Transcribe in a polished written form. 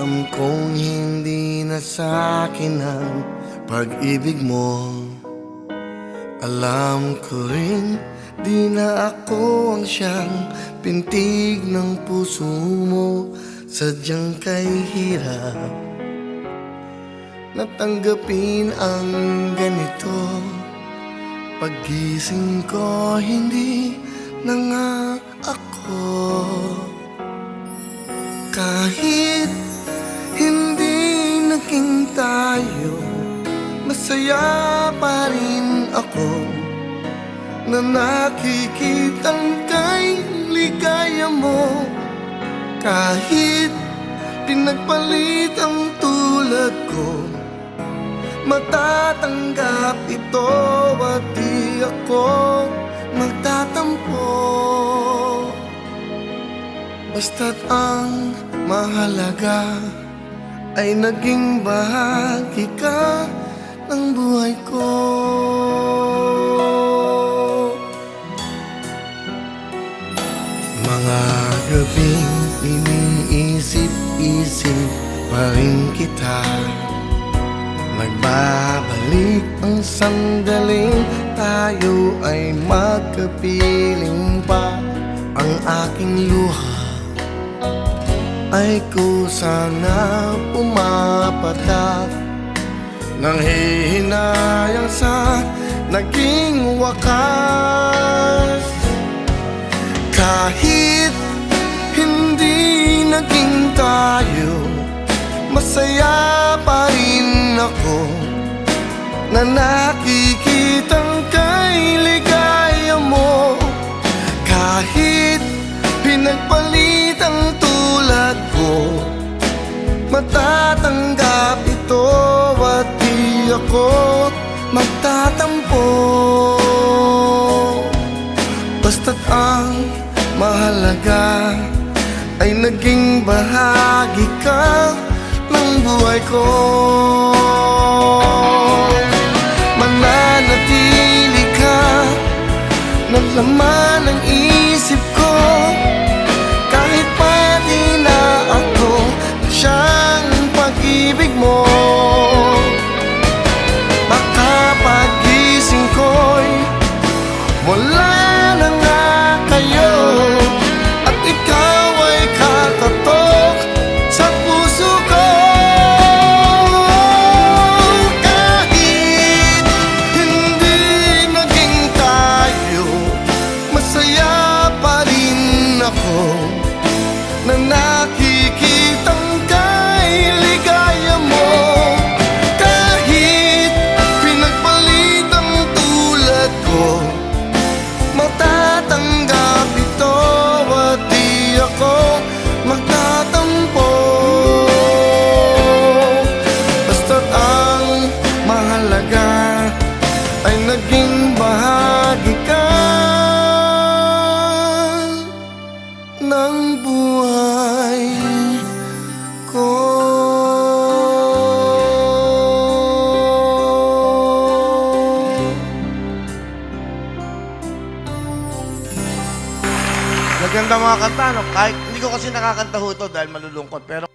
Alam kong hindi na sa'kin ang pag-ibig mo. Alam ko rin di na ako ang siyang pintig ng puso mo. Sadyang kay hirap natanggapin ang ganito. Paggising ko hindi na nga ako. Kahit hindi naging tayo, masaya pa rin ako na nakikitang kay ligaya mo. Kahit pinagpalit ang tulad ko, matatanggap ito at di ako magtatampo. Basta't ang mahalaga ay naging bahagi ka ng buhay ko. Mga gabing iniisip-isip pa rin kita. Nagbabalik ang sandaling tayo ay magkapiling pa. Ang aking luha ay kusa na pumapatak, nanghihinayang sa naging wakas. Kahit hindi naging tayo, masaya pa rin ako na nakikitang kay ligaya mo. Kahit pinagpalit ang tulad ko, matatanggap ito at di ako magtatampo. Basta't ang mahalaga ay naging bahagi ka ng buhay ko. Mananatili ka ng laman ng isip ko. Kahit pa di na ako siyang pag-ibig mo, baka pagising ko'y wala na nga kayo, at ikaw ay katatok sa puso ko. Kahit hindi naging tayo, masaya pa rin ako na nakikitang kay ligaya mo. Kahit pinagpalit ang tulad ko, matatanggap ito at di ako magtatampo. Basta't ang mahalaga ay naging bahagi ka ng buhay ko. Maganda mga kanta, no? Kahit hindi ko kasi nakakanta ho ito dahil malulungkot, pero